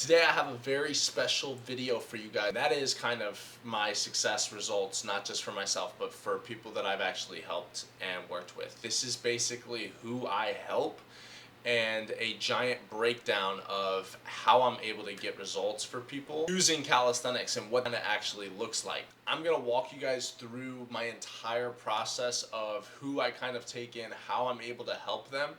Today I have a very special video for you guys. That is kind of my success results, not just for myself, but for people that I've actually helped and worked with. This is basically who I help and a giant breakdown of how I'm able to get results for people using calisthenics and what that actually looks like. I'm gonna walk you guys through my entire process of who I kind of take in, how I'm able to help them,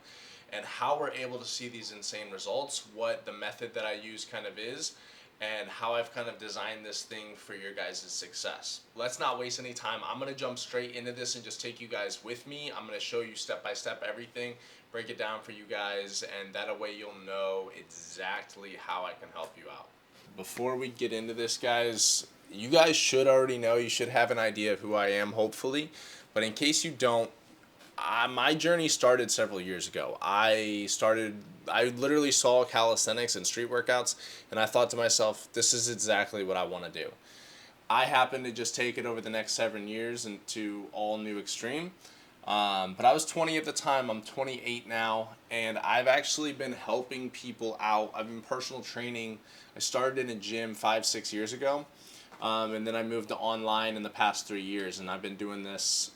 and how we're able to see these insane results, what the method that I use kind of is, and how I've kind of designed this thing for your guys' success. Let's not waste any time. I'm going to jump straight into this and just take you guys with me. I'm going to show you step by step everything, break it down for you guys, and that way you'll know exactly how I can help you out. Before we get into this, guys, you guys should already know, you should have an idea of who I am, hopefully, but in case you don't, my journey started several years ago. I literally saw calisthenics and street workouts, and I thought to myself, this is exactly what I want to do. I happened to just take it over the next 7 years into all new extreme. But I was 20 at the time. I'm 28 now, and I've actually been helping people out. I've been personal training. I started in a gym 5-6 years ago, and then I moved to online in the past 3 years, and I've been doing this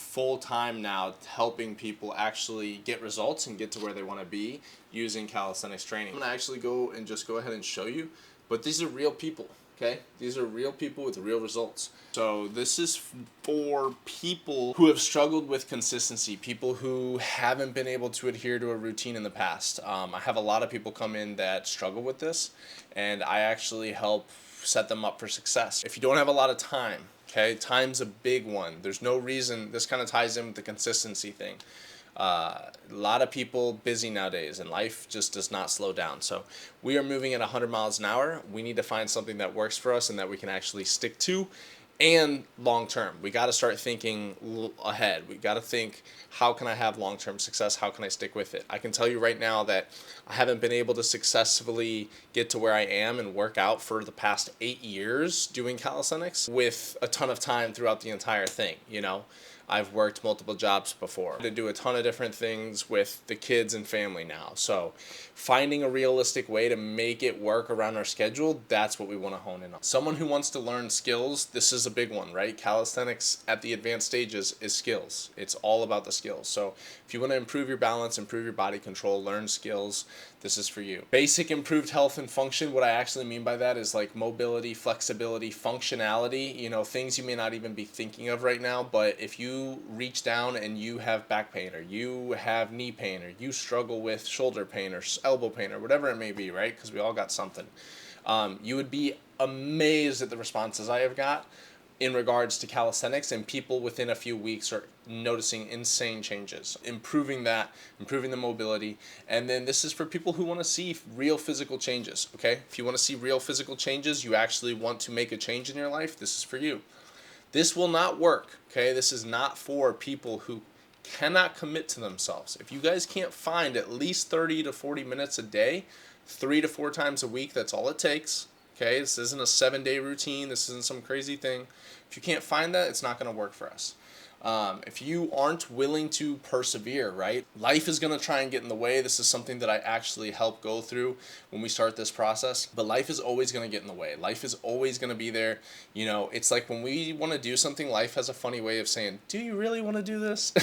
full time now, helping people actually get results and get to where they want to be using calisthenics training. I'm gonna actually go ahead and show you, but these are real people, okay? These are real people with real results. So this is for people who have struggled with consistency, people who haven't been able to adhere to a routine in the past. I have a lot of people come in that struggle with this, and I actually help set them up for success. If you don't have a lot of time, okay, time's a big one. There's no reason, this kind of ties in with the consistency thing. A lot of people busy nowadays, and life just does not slow down. So we are moving at 100 miles an hour. We need to find something that works for us and that we can actually stick to. And long term, we got to start thinking ahead. We got to think, how can I have long term success? How can I stick with it? I can tell you right now that I haven't been able to successfully get to where I am and work out for the past 8 years doing calisthenics with a ton of time throughout the entire thing. You know, I've worked multiple jobs before to do a ton of different things with the kids and family now. So finding a realistic way to make it work around our schedule, that's what we want to hone in on. Someone who wants to learn skills, this is a big one, right? Calisthenics at the advanced stages is skills. It's all about the skills. So if you want to improve your balance, improve your body control, learn skills, this is for you. Basic improved health and function, what I actually mean by that is like mobility, flexibility, functionality, you know, things you may not even be thinking of right now, but if you reach down and you have back pain, or you have knee pain, or you struggle with shoulder pain or elbow pain, or whatever it may be, right? Because we all got something. You would be amazed at the responses I have got in regards to calisthenics, and people within a few weeks are noticing insane changes, improving the mobility. And then this is for people who want to see real physical changes, okay? If you want to see real physical changes, you actually want to make a change in your life, this is for you. This will not work, okay? This is not for people who cannot commit to themselves. If you guys can't find at least 30 to 40 minutes a day, 3 to 4 times a week, that's all it takes. Okay, this isn't a 7-day routine. This isn't some crazy thing. If you can't find that, it's not going to work for us. If you aren't willing to persevere, right, life is going to try and get in the way. This is something that I actually help go through when we start this process. But life is always going to get in the way. Life is always going to be there. You know, it's like when we want to do something, life has a funny way of saying, do you really want to do this?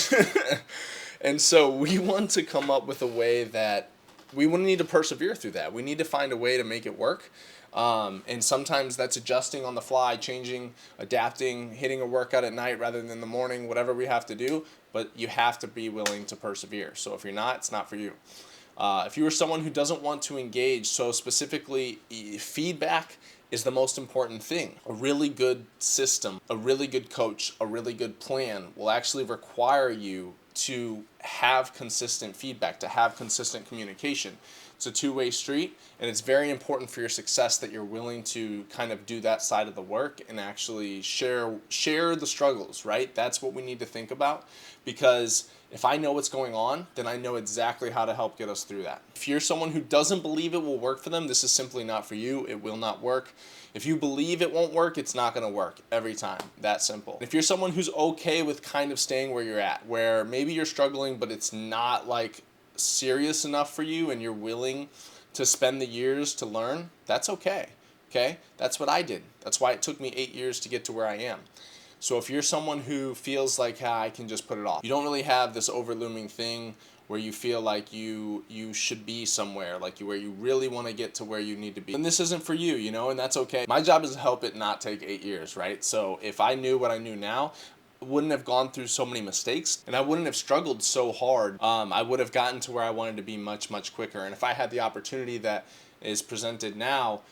And so we want to come up with a way that we will need to persevere through that. We need to find a way to make it work. And sometimes that's adjusting on the fly, changing, adapting, hitting a workout at night rather than in the morning, whatever we have to do. But you have to be willing to persevere. So if you're not, it's not for you. If you are someone who doesn't want to engage, so specifically feedback is the most important thing. A really good system, a really good coach, a really good plan will actually require you to have consistent feedback, to have consistent communication. It's a two-way street, and it's very important for your success that you're willing to kind of do that side of the work and actually share the struggles, right? That's what we need to think about, because if I know what's going on, then I know exactly how to help get us through that. If you're someone who doesn't believe it will work for them, this is simply not for you. It will not work. If you believe it won't work, it's not going to work every time. That simple. If you're someone who's okay with kind of staying where you're at, where maybe you're struggling, but it's not like serious enough for you, and you're willing to spend the years to learn, that's okay. Okay? That's what I did. That's why it took me 8 years to get to where I am. So if you're someone who feels like, I can just put it off, you don't really have this overlooming thing where you feel like you should be somewhere, like where you really want to get to where you need to be, and this isn't for you, you know, and that's okay. My job is to help it not take 8 years, right? So if I knew what I knew now, I wouldn't have gone through so many mistakes, and I wouldn't have struggled so hard. I would have gotten to where I wanted to be much, much quicker. And if I had the opportunity that is presented now,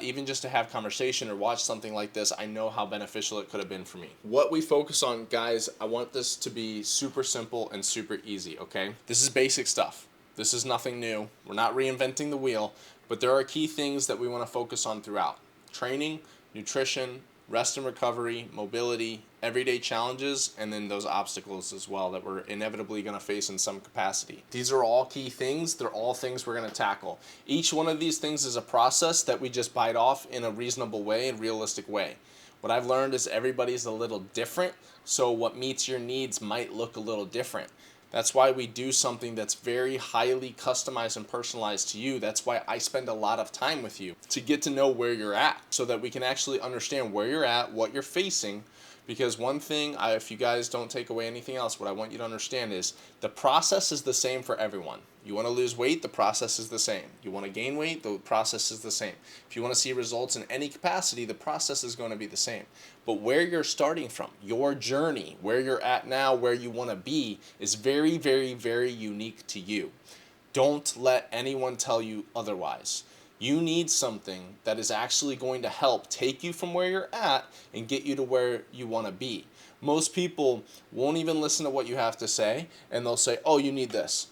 even just to have conversation or watch something like this, I know how beneficial it could have been for me. What we focus on, guys, I want this to be super simple and super easy, okay? This is basic stuff. This is nothing new. We're not reinventing the wheel, but there are key things that we want to focus on throughout. Training, nutrition, rest and recovery, mobility, everyday challenges, and then those obstacles as well that we're inevitably going to face in some capacity. These are all key things. They're all things we're going to tackle. Each one of these things is a process that we just bite off in a reasonable way and realistic way. What I've learned is everybody's a little different, so what meets your needs might look a little different. That's why we do something that's very highly customized and personalized to you. That's why I spend a lot of time with you to get to know where you're at so that we can actually understand where you're at, what you're facing. Because one thing, if you guys don't take away anything else, what I want you to understand is the process is the same for everyone. You want to lose weight, the process is the same. You want to gain weight, the process is the same. If you want to see results in any capacity, the process is going to be the same. But where you're starting from, your journey, where you're at now, where you want to be, is very, very, very unique to you. Don't let anyone tell you otherwise. You need something that is actually going to help take you from where you're at and get you to where you want to be. Most people won't even listen to what you have to say, and they'll say, oh, you need this.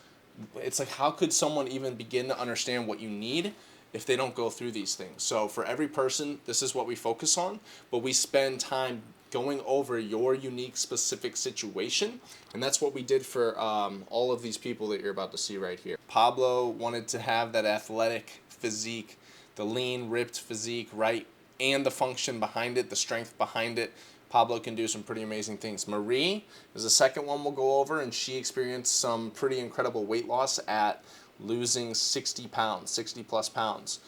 It's like, how could someone even begin to understand what you need if they don't go through these things? So for every person, this is what we focus on, but we spend time going over your unique specific situation, and that's what we did for all of these people that you're about to see right here. Pablo wanted to have that athletic physique, the lean, ripped physique, right, and the function behind it, the strength behind it. Pablo can do some pretty amazing things. Marie is the second one we'll go over, and she experienced some pretty incredible weight loss at losing 60 pounds, 60 plus pounds.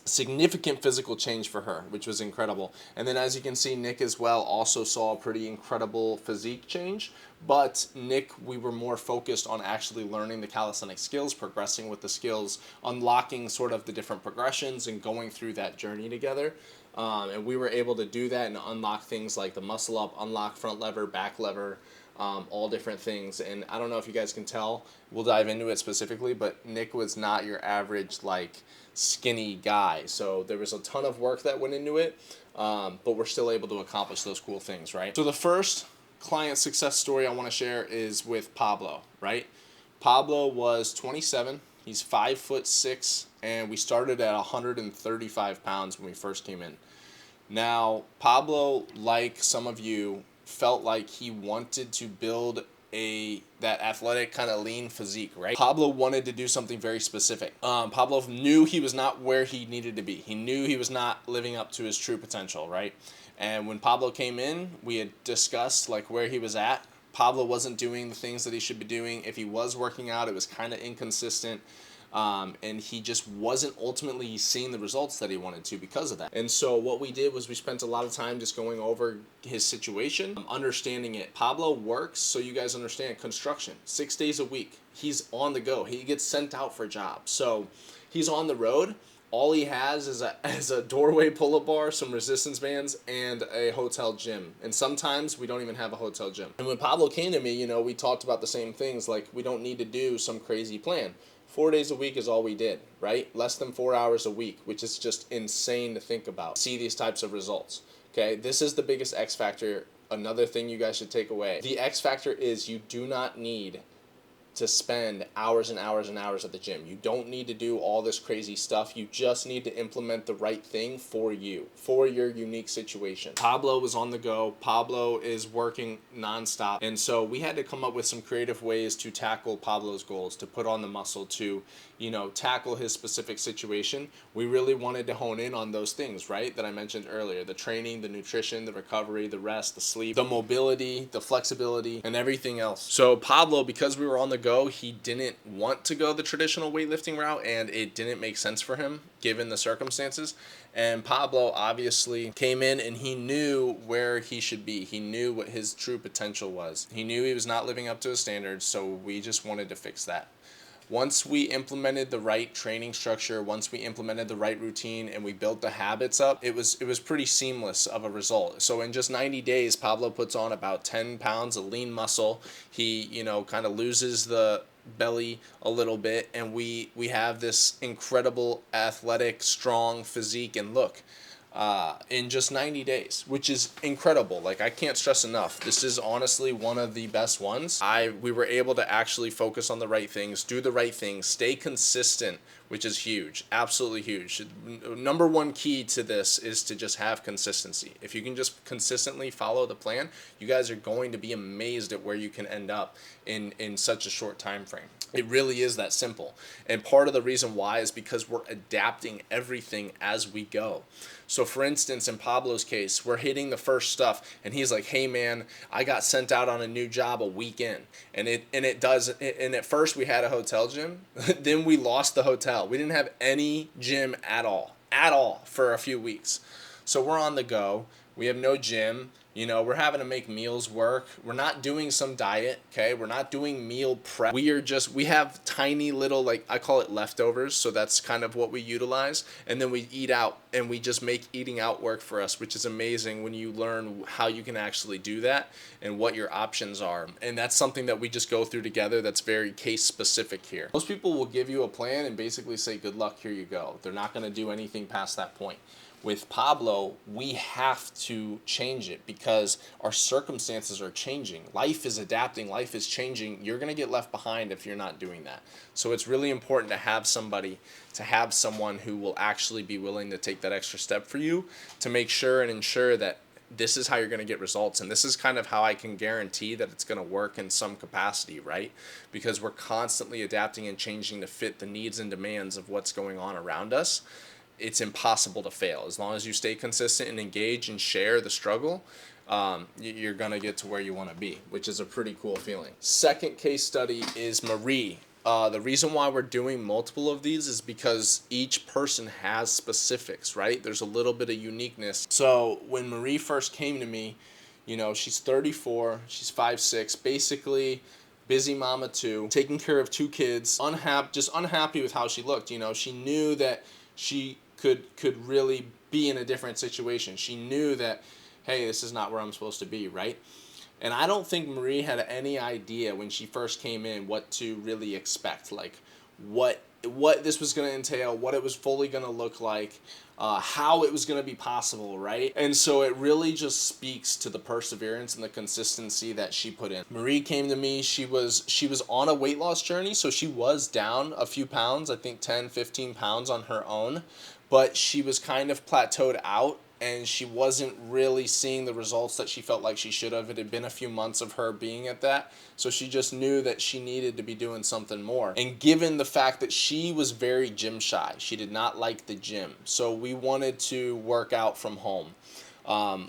Significant physical change for her, which was incredible. And then as you can see, Nick as well also saw a pretty incredible physique change. But Nick, we were more focused on actually learning the calisthenics skills, progressing with the skills, unlocking sort of the different progressions and going through that journey together. And we were able to do that and unlock things like the muscle up, unlock front lever, back lever, all different things. And I don't know if you guys can tell, we'll dive into it specifically, but Nick was not your average like skinny guy. So there was a ton of work that went into it, but we're still able to accomplish those cool things, right? So the first client success story I want to share is with Pablo, right? Pablo was 27. He's 5'6", and we started at 135 pounds when we first came in. Now, Pablo, like some of you, felt like he wanted to build that athletic kind of lean physique, right? Pablo wanted to do something very specific. Pablo knew he was not where he needed to be. He knew he was not living up to his true potential, right? And when Pablo came in, we had discussed like where he was at. Pablo wasn't doing the things that he should be doing. If he was working out, it was kind of inconsistent. And he just wasn't ultimately seeing the results that he wanted to because of that. And so what we did was we spent a lot of time just going over his situation, understanding it. Pablo works, so you guys understand, construction, 6 days a week. He's on the go. He gets sent out for jobs. So he's on the road. All he has is a doorway pull-up bar, some resistance bands, and a hotel gym. And sometimes we don't even have a hotel gym. And when Pablo came to me, you know, we talked about the same things, like we don't need to do some crazy plan. 4 days a week is all we did, right? Less than 4 hours a week, which is just insane to think about. See these types of results, okay? This is the biggest X factor. Another thing you guys should take away. The X factor is you do not need to spend hours and hours and hours at the gym. You don't need to do all this crazy stuff. You just need to implement the right thing for you, for your unique situation. Pablo was on the go. Pablo is working nonstop. And so we had to come up with some creative ways to tackle Pablo's goals, to put on the muscle, to tackle his specific situation, we really wanted to hone in on those things, right, that I mentioned earlier: the training, the nutrition, the recovery, the rest, the sleep, the mobility, the flexibility, and everything else. So Pablo, because we were on the go, he didn't want to go the traditional weightlifting route, and it didn't make sense for him given the circumstances. And Pablo obviously came in and he knew where he should be. He knew what his true potential was. He knew he was not living up to his standards, so we just wanted to fix that. Once we implemented the right training structure, once we implemented the right routine, and we built the habits up, it was pretty seamless of a result. So in just 90 days, Pablo puts on about 10 pounds of lean muscle. He, kind of loses the belly a little bit, and we have this incredible athletic, strong physique and look. In just 90 days, which is incredible. Like, I can't stress enough, this is honestly one of the best ones. We were able to actually focus on the right things, do the right things, stay consistent, which is huge, absolutely huge. Number one key to this is to just have consistency. If you can just consistently follow the plan, you guys are going to be amazed at where you can end up in such a short time frame. It really is that simple. And part of the reason why is because we're adapting everything as we go. So for instance, in Pablo's case, we're hitting the first stuff and he's like, "Hey man, I got sent out on a new job a week in." And at first we had a hotel gym, then we lost the hotel. We didn't have any gym at all for a few weeks. So we're on the go. We have no gym. We're having to make meals work. We're not doing some diet, okay? We're not doing meal prep. We have tiny little, I call it leftovers, so that's kind of what we utilize. And then we eat out, and we just make eating out work for us, which is amazing when you learn how you can actually do that and what your options are. And that's something that we just go through together that's very case specific here. Most people will give you a plan and basically say, "Good luck, here you go." They're not going to do anything past that point. With Pablo, we have to change it because our circumstances are changing. Life is adapting. Life is changing. You're going to get left behind if you're not doing that. So it's really important to have someone who will actually be willing to take that extra step for you to make sure and ensure that this is how you're going to get results. And this is kind of how I can guarantee that it's going to work in some capacity, right? Because we're constantly adapting and changing to fit the needs and demands of what's going on around us. It's impossible to fail. As long as you stay consistent and engage and share the struggle, you're going to get to where you want to be, which is a pretty cool feeling. Second case study is Marie. The reason why we're doing multiple of these is because each person has specifics, right? There's a little bit of uniqueness. So when Marie first came to me, she's 34, she's 5'6", basically busy mama too, taking care of 2 kids, unhappy with how she looked. She knew that she could really be in a different situation. She knew that, hey, this is not where I'm supposed to be, right? And I don't think Marie had any idea when she first came in what to really expect, like what this was going to entail, what it was fully going to look like, how it was going to be possible, right? And so it really just speaks to the perseverance and the consistency that she put in. Marie came to me, she was on a weight loss journey, so she was down a few pounds, I think 10, 15 pounds on her own, but she was kind of plateaued out and she wasn't really seeing the results that she felt like she should have. It had been a few months of her being at that, so she just knew that she needed to be doing something more. And given the fact that she was very gym shy, she did not like the gym, so we wanted to work out from home.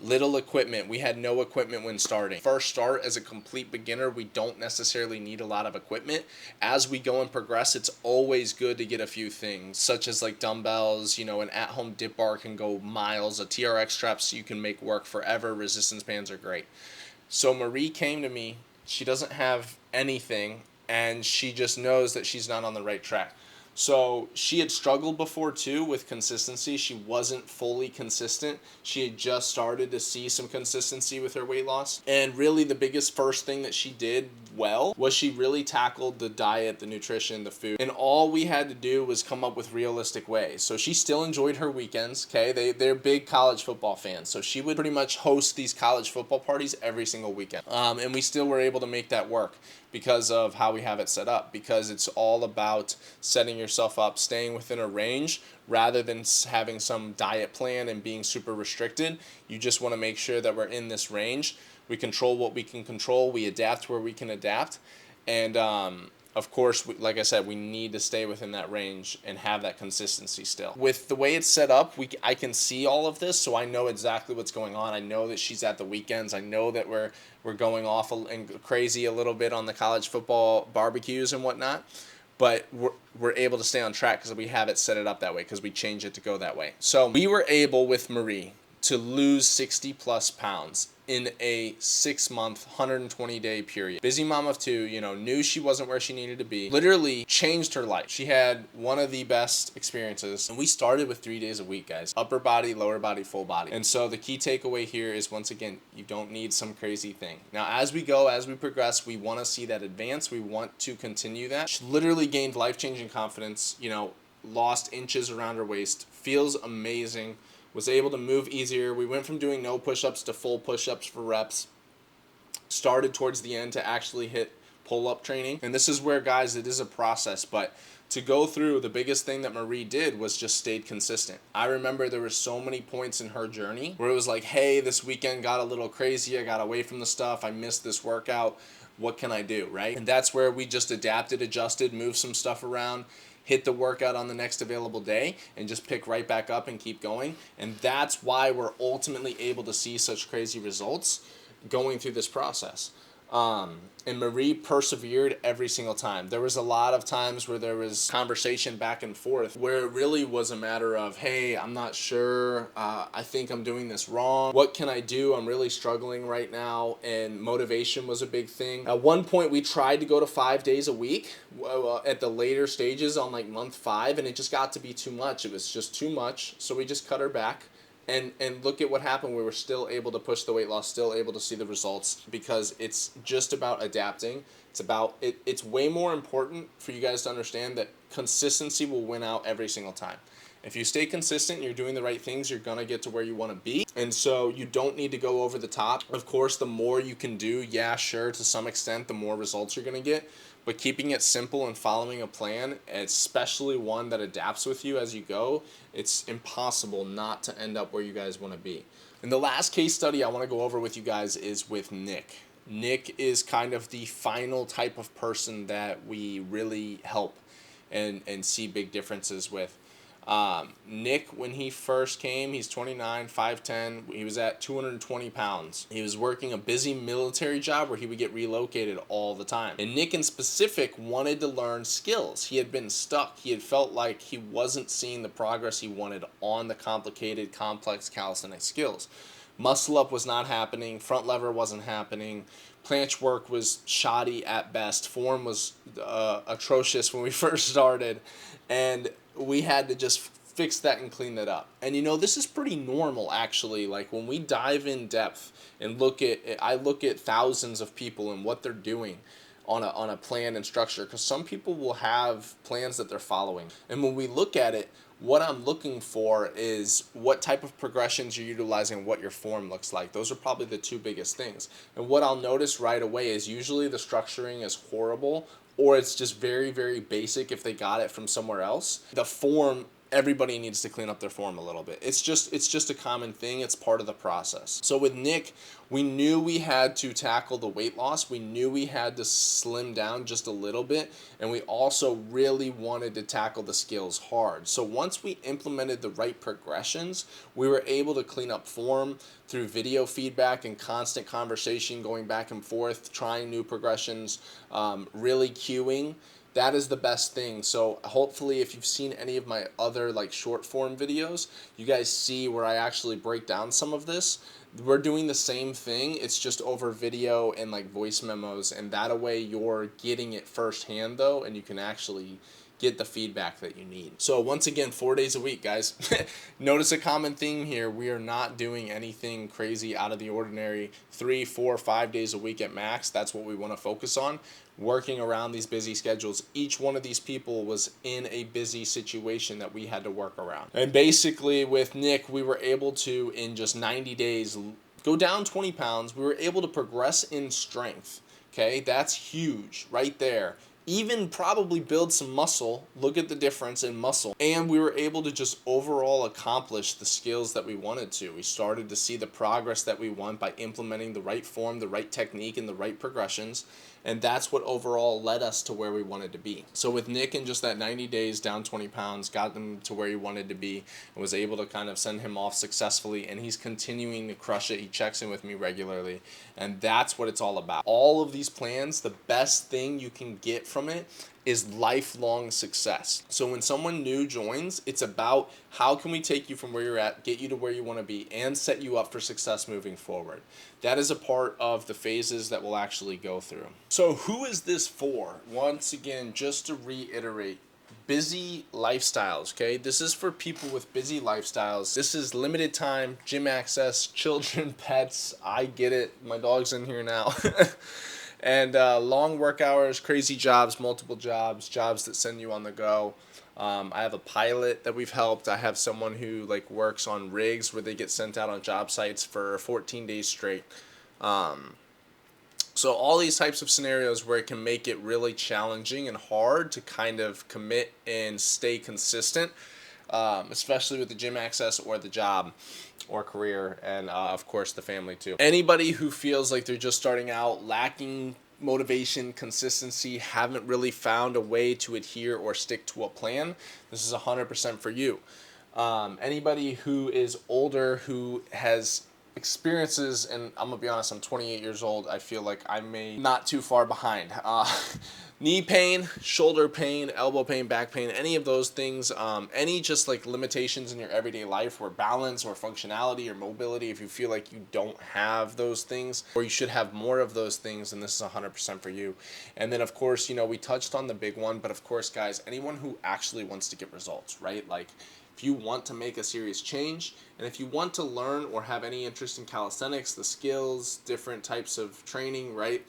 Little equipment. We had no equipment when starting. First start as a complete beginner, we don't necessarily need a lot of equipment. As we go and progress, it's always good to get a few things, such as like dumbbells, an at-home dip bar can go miles, a TRX straps you can make work forever, resistance bands are great. So Marie came to me, she doesn't have anything, and she just knows that she's not on the right track. So she had struggled before too with consistency. She wasn't fully consistent. She had just started to see some consistency with her weight loss. And really the biggest first thing that she did well was she really tackled the diet, the nutrition, the food. And all we had to do was come up with realistic ways. So she still enjoyed her weekends, okay? They're big college football fans. So she would pretty much host these college football parties every single weekend. And we still were able to make that work because of how we have it set up, because it's all about setting yourself up, staying within a range rather than having some diet plan and being super restricted. You just want to make sure that we're in this range. We control what we can control. We adapt where we can adapt. And of course, like I said, we need to stay within that range and have that consistency still. With the way it's set up, I can see all of this, so I know exactly what's going on. I know that she's at the weekends. I know that we're going off and crazy a little bit on the college football barbecues and whatnot, but we're able to stay on track because we have it set it up that way, because we change it to go that way. So we were able with Marie to lose 60 plus pounds in a 6-month, 120-day period. Busy mom of two, knew she wasn't where she needed to be. Literally changed her life. She had one of the best experiences. And we started with 3 days a week, guys. Upper body, lower body, full body. And so the key takeaway here is, once again, you don't need some crazy thing. Now, as we go, as we progress, we want to see that advance. We want to continue that. She literally gained life-changing confidence, lost inches around her waist, feels amazing. Was able to move easier. We went from doing no push-ups to full push-ups for reps. Started towards the end to actually hit pull-up training. And this is where, guys, it is a process, but to go through, the biggest thing that Marie did was just stayed consistent. I remember there were so many points in her journey where it was like, hey, this weekend got a little crazy. I got away from the stuff. I missed this workout. What can I do, right? And that's where we just adapted, adjusted, moved some stuff around, hit the workout on the next available day, and just pick right back up and keep going. And that's why we're ultimately able to see such crazy results going through this process. And Marie persevered every single time. There was a lot of times where there was conversation back and forth where it really was a matter of, hey, I'm not sure. I think I'm doing this wrong. What can I do? I'm really struggling right now. And motivation was a big thing. At one point, we tried to go to 5 days a week at the later stages on like month 5, and it just got to be too much. It was just too much. So we just cut her back. And look at what happened. We were still able to push the weight loss, still able to see the results, because it's just about adapting. It's way more important for you guys to understand that consistency will win out every single time. If you stay consistent, you're doing the right things, you're going to get to where you want to be. And so you don't need to go over the top. Of course, the more you can do, yeah, sure, to some extent, the more results you're going to get. But keeping it simple and following a plan, especially one that adapts with you as you go, it's impossible not to end up where you guys want to be. And the last case study I want to go over with you guys is with Nick. Nick is kind of the final type of person that we really help and see big differences with. Nick, when he first came, he's 29, 5'10". He was at 220 pounds. He was working a busy military job where he would get relocated all the time. And Nick in specific wanted to learn skills. He had been stuck. He had felt like he wasn't seeing the progress he wanted on the complicated, complex calisthenics skills. Muscle up was not happening. Front lever wasn't happening. Planche work was shoddy at best. Form was atrocious when we first started. And we had to just fix that and clean that up. And this is pretty normal, actually. Like when we dive in depth and I look at thousands of people and what they're doing on a plan and structure, because some people will have plans that they're following. And when we look at it, what I'm looking for is what type of progressions you're utilizing and what your form looks like. Those are probably the two biggest things. And what I'll notice right away is usually the structuring is horrible, or it's just very, very basic if they got it from somewhere else. The form, everybody needs to clean up their form a little bit. It's just a common thing. It's part of the process. So with Nick, we knew we had to tackle the weight loss. We knew we had to slim down just a little bit. And we also really wanted to tackle the skills hard. So once we implemented the right progressions, we were able to clean up form through video feedback and constant conversation, going back and forth, trying new progressions, really cueing. That is the best thing. So hopefully if you've seen any of my other short form videos, you guys see where I actually break down some of this. We're doing the same thing. It's just over video and voice memos, and that way you're getting it firsthand though, and you can actually get the feedback that you need. So once again, 4 days a week, guys. Notice a common theme here. We are not doing anything crazy out of the ordinary. 3, 4, 5 days a week at max. That's what we want to focus on. Working around these busy schedules. Each one of these people was in a busy situation that we had to work around. And basically with Nick, we were able to, in just 90 days, go down 20 pounds. We were able to progress in strength. Okay, that's huge right there. Even probably build some muscle. Look at the difference in muscle. And we were able to just overall accomplish the skills that we wanted to. We started to see the progress that we want by implementing the right form, the right technique, and the right progressions. And that's what overall led us to where we wanted to be. So with Nick, in just that 90 days, down 20 pounds, got him to where he wanted to be, and was able to kind of send him off successfully, and he's continuing to crush it. He checks in with me regularly, and that's what it's all about. All of these plans, the best thing you can get from it is lifelong success. So when someone new joins, it's about how can we take you from where you're at, get you to where you want to be, and set you up for success moving forward. That is a part of the phases that we'll actually go through. So who is this for? Once again, just to reiterate, busy lifestyles, okay? This is for people with busy lifestyles. This is limited time, gym access, children, pets. I get it. My dog's in here now. And long work hours, crazy jobs, multiple jobs, jobs that send you on the go. I have a pilot that we've helped. I have someone who like works on rigs where they get sent out on job sites for 14 days straight. So all these types of scenarios where it can make it really challenging and hard to kind of commit and stay consistent, especially with the gym access or the job or career, and of course the family too. Anybody who feels like they're just starting out, lacking motivation, consistency, haven't really found a way to adhere or stick to a plan, this is 100% for you. Anybody who is older, who has experiences, and I'm gonna be honest, I'm 28 years old. I feel like I may not too far behind. Knee pain, shoulder pain, elbow pain, back pain, any of those things, any just like limitations in your everyday life or balance or functionality or mobility, if you feel like you don't have those things or you should have more of those things, then this is 100% for you. And then of course, you know, we touched on the big one, but of course guys, anyone who actually wants to get results, right? Like if you want to make a serious change, and if you want to learn or have any interest in calisthenics, the skills, different types of training, right?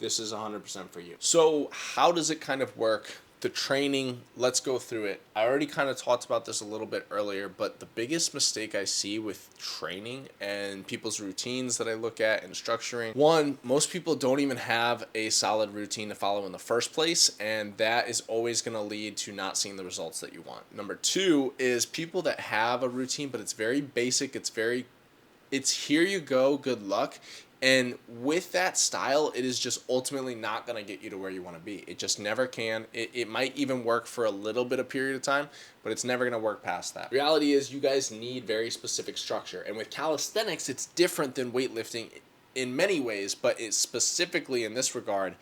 This is 100% for you. So how does it kind of work? The training, let's go through it. I already kind of talked about this a little bit earlier, but the biggest mistake I see with training and people's routines that I look at and structuring, one, most people don't even have a solid routine to follow in the first place, and that is always going to lead to not seeing the results that you want. Number two is people that have a routine, but it's very basic, it's here you go, good luck. And with that style, it is just ultimately not going to get you to where you want to be. It just never can. It might even work for a little bit of period of time, but it's never going to work past that. Reality is you guys need very specific structure. And with calisthenics, it's different than weightlifting in many ways, but it's specifically in this regard,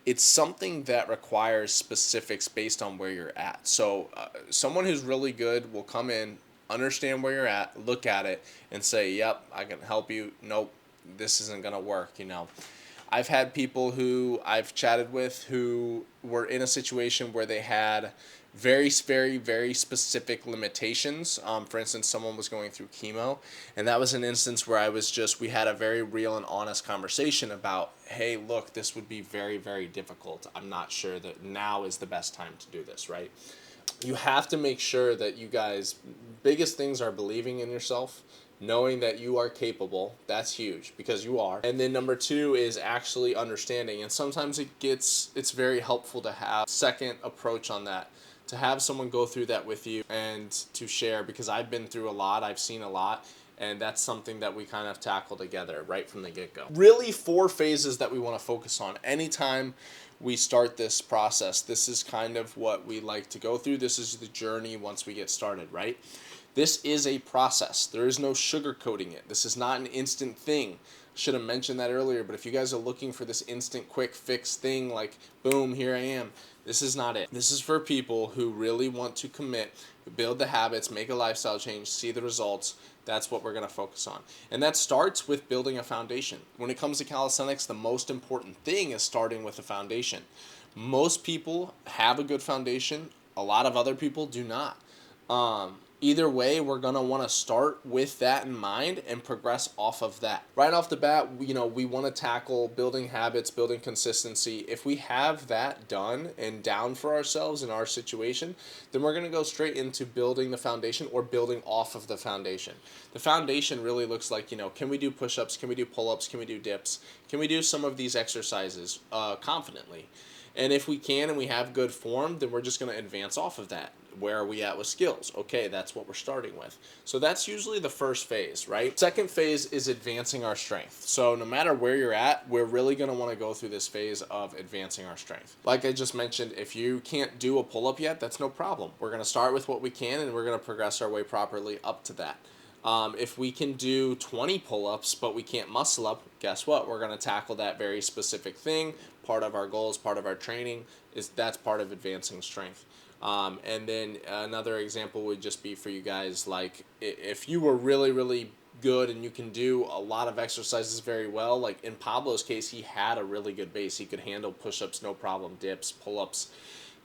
it's something that requires specifics based on where you're at. So someone who's really good will come in, understand where you're at, look at it, and say, yep, I can help you. Nope. This isn't going to work, you know. I've had people who I've chatted with who were in a situation where they had very specific limitations. For instance, someone was going through chemo, and that was an instance where we had a very real and honest conversation about, hey, look, this would be very difficult. I'm not sure that now is the best time to do this, right? You have to make sure that you guys, biggest things are believing in yourself, knowing that you are capable. That's huge, because you are. And then number two is actually understanding. And sometimes it's very helpful to have a second approach on that, to have someone go through that with you and to share, because I've been through a lot, I've seen a lot, and that's something that we kind of tackle together right from the get-go. Really 4 phases that we want to focus on. Anytime we start this process, this is kind of what we like to go through. This is the journey once we get started, right? This is a process. There is no sugarcoating it. This is not an instant thing. Should have mentioned that earlier, but if you guys are looking for this instant quick fix thing, like boom, here I am, this is not it. This is for people who really want to commit, build the habits, make a lifestyle change, see the results. That's what we're going to focus on. And that starts with building a foundation. When it comes to calisthenics, the most important thing is starting with a foundation. Most people have a good foundation. A lot of other people do not. Either way, we're going to want to start with that in mind and progress off of that. Right off the bat, you know, we want to tackle building habits, building consistency. If we have that done and down for ourselves in our situation, then we're going to go straight into building the foundation or building off of the foundation. The foundation really looks like, you know, can we do push-ups? Can we do pull-ups? Can we do dips? Can we do some of these exercises confidently? And if we can and we have good form, then we're just going to advance off of that. Where are we at with skills? Okay, that's what we're starting with. So that's usually the first phase, right? Second phase is advancing our strength. So no matter where you're at, we're really going to want to go through this phase of advancing our strength. Like I just mentioned, if you can't do a pull-up yet, that's no problem. We're going to start with what we can, and we're going to progress our way properly up to that. If we can do 20 pull-ups but we can't muscle up, guess what? We're going to tackle that very specific thing. Part of our goals, part of our training, that's part of advancing strength. And then another example would just be for you guys, like if you were really, really good and you can do a lot of exercises very well, like in Pablo's case, he had a really good base. He could handle push-ups, no problem, dips, pull-ups.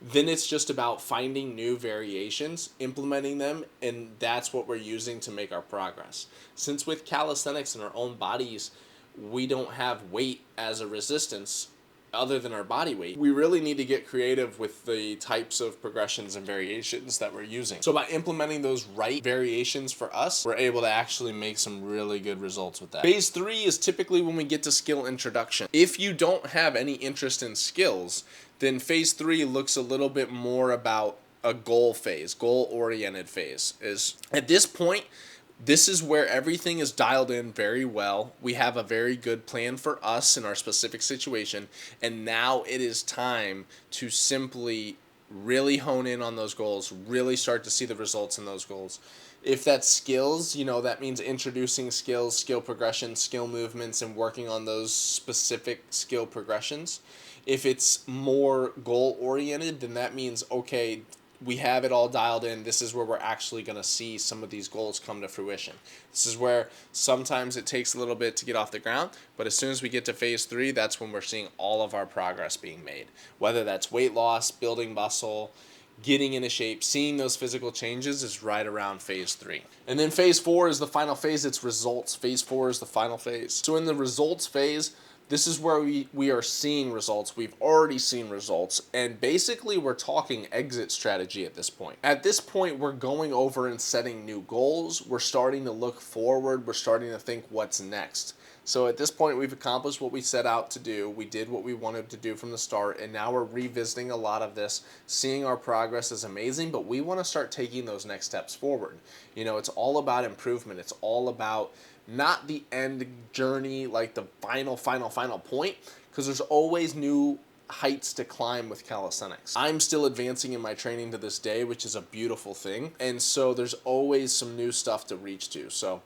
Then it's just about finding new variations, implementing them, and that's what we're using to make our progress. Since with calisthenics and our own bodies, we don't have weight as a resistance other than our body weight, we really need to get creative with the types of progressions and variations that we're using. So by implementing those right variations for us, we're able to actually make some really good results with that. Phase 3 is typically when we get to skill introduction. If you don't have any interest in skills, then phase 3 looks a little bit more about a goal phase, goal-oriented phase. Is at this point, this is where everything is dialed in very well. We have a very good plan for us in our specific situation, and now it is time to simply really hone in on those goals, really start to see the results in those goals. If that's skills, that means introducing skills, skill progression, skill movements, and working on those specific skill progressions. If it's more goal-oriented, then that means, okay, we have it all dialed in. This is where we're actually going to see some of these goals come to fruition. This is where sometimes it takes a little bit to get off the ground, but as soon as we get to phase 3, that's when we're seeing all of our progress being made. Whether that's weight loss, building muscle, getting into shape, seeing those physical changes is right around phase 3. And then phase 4 is the final phase. It's results. Phase 4 is the final phase. So in the results phase, this is where we are seeing results. We've already seen results. And basically, we're talking exit strategy at this point. At this point, we're going over and setting new goals. We're starting to look forward. We're starting to think what's next. So at this point, we've accomplished what we set out to do. We did what we wanted to do from the start. And now we're revisiting a lot of this. Seeing our progress is amazing, but we want to start taking those next steps forward. It's all about improvement. It's all about not the end journey, like the final point, because there's always new heights to climb with calisthenics. I'm still advancing in my training to this day, which is a beautiful thing, and so there's always some new stuff to reach to. So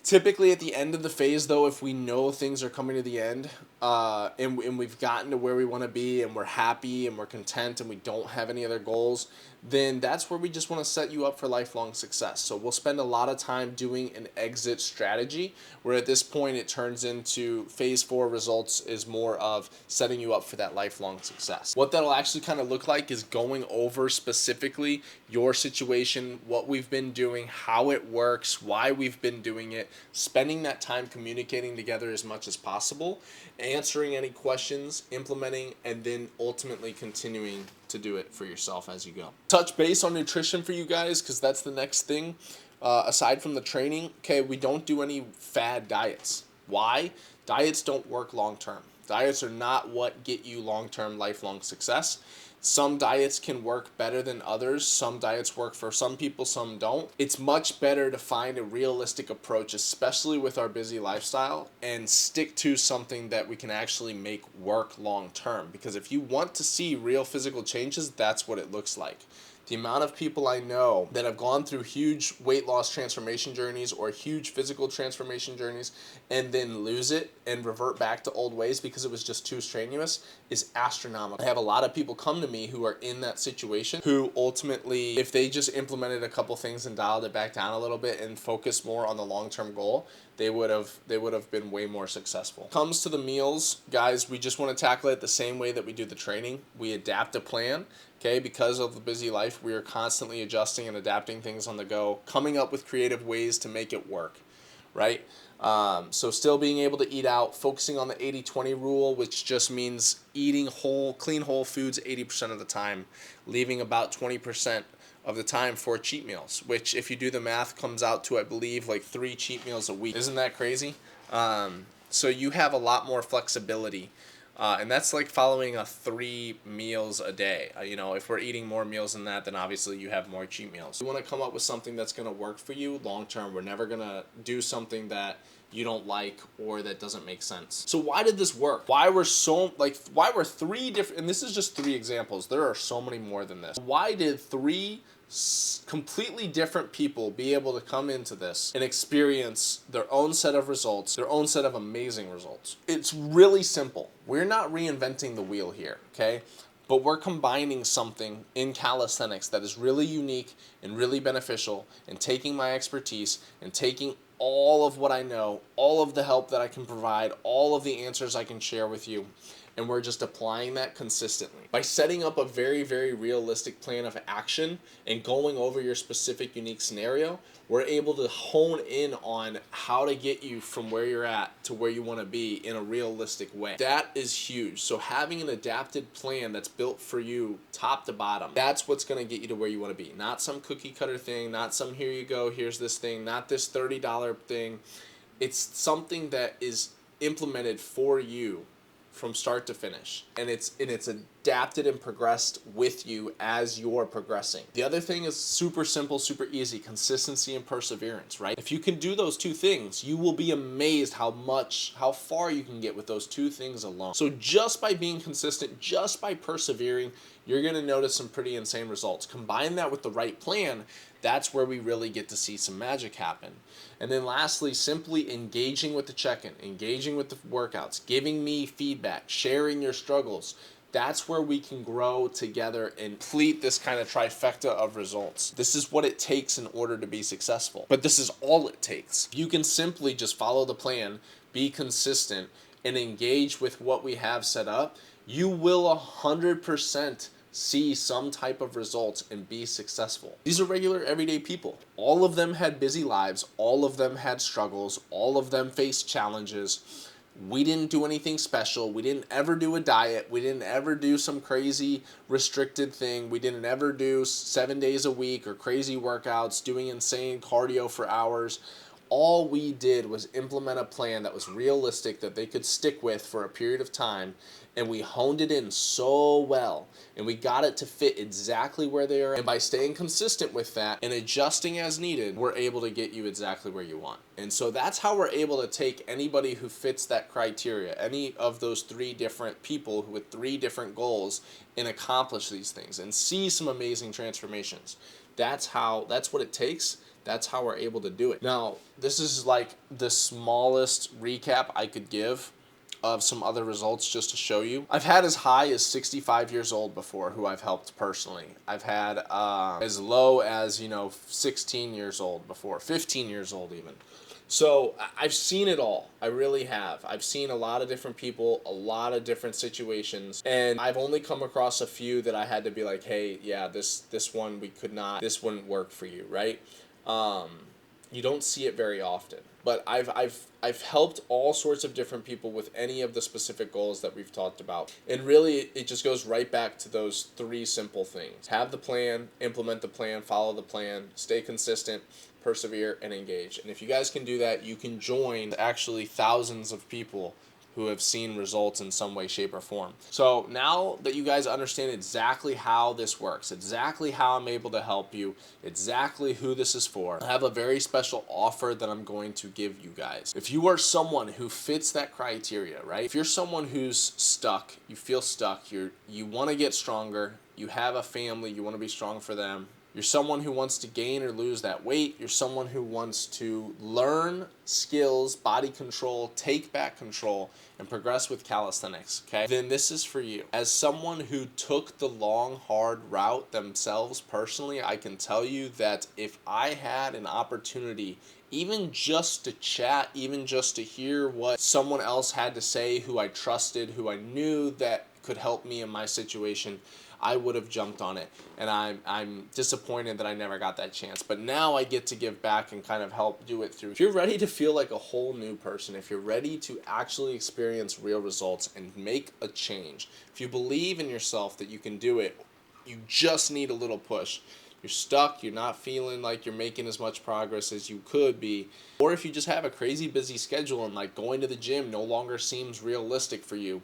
typically at the end of the phase, though, if we know things are coming to the end, and we've gotten to where we want to be, and we're happy and we're content and we don't have any other goals, then that's where we just want to set you up for lifelong success. So we'll spend a lot of time doing an exit strategy, where at this point it turns into phase 4 results is more of setting you up for that lifelong success. What that'll actually kind of look like is going over specifically your situation, what we've been doing, how it works, why we've been doing it, spending that time communicating together as much as possible, answering any questions, implementing, and then ultimately continuing to do it for yourself as you go. Touch base on nutrition for you guys, because that's the next thing. Aside from the training, okay, we don't do any fad diets. Why? Diets don't work long term. Diets are not what get you long-term, lifelong success. Some diets can work better than others. Some diets work for some people, some don't. It's much better to find a realistic approach, especially with our busy lifestyle, and stick to something that we can actually make work long term. Because if you want to see real physical changes, that's what it looks like. The amount of people I know that have gone through huge weight loss transformation journeys or huge physical transformation journeys and then lose it and revert back to old ways because it was just too strenuous is astronomical. I have a lot of people come to me who are in that situation, who ultimately, if they just implemented a couple things and dialed it back down a little bit and focused more on the long-term goal, they would have been way more successful. Comes to the meals, guys, we just want to tackle it the same way that we do the training. We adapt a plan. Okay, because of the busy life, we are constantly adjusting and adapting things on the go, coming up with creative ways to make it work, right? So still being able to eat out, focusing on the 80-20 rule, which just means eating clean whole foods 80% of the time, leaving about 20% of the time for cheat meals, which if you do the math comes out to, I believe, like 3 cheat meals a week. Isn't that crazy? So you have a lot more flexibility And that's like following a 3 meals a day. You know, if we're eating more meals than that, then obviously you have more cheat meals. You want to come up with something that's going to work for you long term. We're never going to do something that you don't like or that doesn't make sense. So why did this work? Why were 3 different, and this is just 3 examples. There are so many more than this. Why did 3 completely different people be able to come into this and experience their own set of results, their own set of amazing results? It's really simple. We're not reinventing the wheel here, okay? But we're combining something in calisthenics that is really unique and really beneficial, and taking my expertise and taking all of what I know, all of the help that I can provide, all of the answers I can share with you, and we're just applying that consistently. By setting up a very, very realistic plan of action and going over your specific unique scenario, we're able to hone in on how to get you from where you're at to where you want to be in a realistic way. That is huge. So having an adapted plan that's built for you top to bottom, that's what's going to get you to where you want to be. Not some cookie cutter thing, not some here you go, here's this thing, not this $30 thing. It's something that is implemented for you from start to finish, and it's adapted and progressed with you as you're progressing. The other thing is super simple, super easy: consistency and perseverance, right? If you can do those 2 things, you will be amazed how far you can get with those 2 things alone. So just by being consistent, just by persevering, you're going to notice some pretty insane results. Combine that with the right plan, that's where we really get to see some magic happen. And then lastly, simply engaging with the check-in, engaging with the workouts, giving me feedback, sharing your struggles. That's where we can grow together and complete this kind of trifecta of results. This is what it takes in order to be successful. But this is all it takes. If you can simply just follow the plan, be consistent, and engage with what we have set up, you will 100% see some type of results and be successful. These are regular everyday people. All of them had busy lives. All of them had struggles. All of them faced challenges. We didn't do anything special. We didn't ever do a diet. We didn't ever do some crazy restricted thing. We didn't ever do 7 days a week or crazy workouts, doing insane cardio for hours. All we did was implement a plan that was realistic, that they could stick with for a period of time, and we honed it in so well, and we got it to fit exactly where they are. And by staying consistent with that and adjusting as needed, we're able to get you exactly where you want. And so that's how we're able to take anybody who fits that criteria, any of those 3 different people with 3 different goals, and accomplish these things and see some amazing transformations. That's what it takes. That's how we're able to do it. Now, this is like the smallest recap I could give of some other results just to show you. I've had as high as 65 years old before who I've helped personally. I've had as low as, 16 years old before, 15 years old even. So I've seen it all. I really have. I've seen a lot of different people, a lot of different situations, and I've only come across a few that I had to be like, hey, yeah, this one this wouldn't work for you, right? You don't see it very often, but I've helped all sorts of different people with any of the specific goals that we've talked about. And really, it just goes right back to those 3 simple things: have the plan, implement the plan, follow the plan, stay consistent, persevere, and engage. And if you guys can do that, you can join actually thousands of people who have seen results in some way, shape, or form. So now that you guys understand exactly how this works, exactly how I'm able to help you, exactly who this is for, I have a very special offer that I'm going to give you guys. If you are someone who fits that criteria, right? If you're someone who's stuck, you feel stuck, you want to get stronger, you have a family, you want to be strong for them, you're someone who wants to gain or lose that weight, you're someone who wants to learn skills, body control, take back control, and progress with calisthenics, okay? Then this is for you. As someone who took the long, hard route themselves personally, I can tell you that if I had an opportunity, even just to chat, even just to hear what someone else had to say who I trusted, who I knew that could help me in my situation, I would have jumped on it, and I'm disappointed that I never got that chance. But now I get to give back and kind of help do it through. If you're ready to feel like a whole new person, if you're ready to actually experience real results and make a change, if you believe in yourself that you can do it, you just need a little push. You're stuck, you're not feeling like you're making as much progress as you could be, or if you just have a crazy busy schedule and like going to the gym no longer seems realistic for you,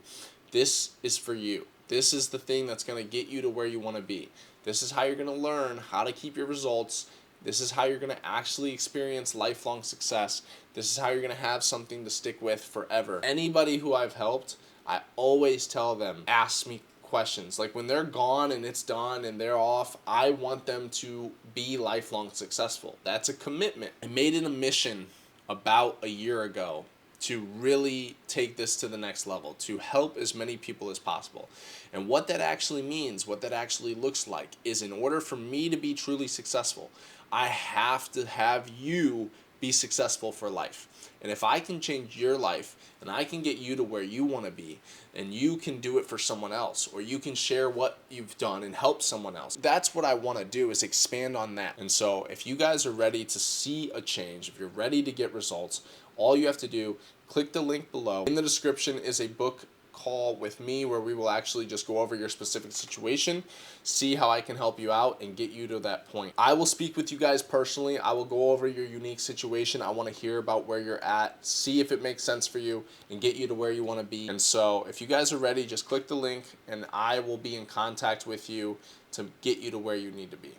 this is for you. This is the thing that's going to get you to where you want to be. This is how you're going to learn how to keep your results. This is how you're going to actually experience lifelong success. This is how you're going to have something to stick with forever. Anybody who I've helped, I always tell them, ask me questions. Like when they're gone and it's done and they're off, I want them to be lifelong successful. That's a commitment. I made it a mission about a year ago to really take this to the next level, to help as many people as possible. And what that actually means, what that actually looks like, is in order for me to be truly successful, I have to have you be successful for life. And if I can change your life and I can get you to where you want to be, and you can do it for someone else, or you can share what you've done and help someone else, that's what I want to do, is expand on that. And so if you guys are ready to see a change, if you're ready to get results, all you have to do, click the link below. In the description is a book call with me where we will actually just go over your specific situation, see how I can help you out and get you to that point. I will speak with you guys personally. I will go over your unique situation. I want to hear about where you're at, see if it makes sense for you, and get you to where you want to be. And so if you guys are ready, just click the link and I will be in contact with you to get you to where you need to be.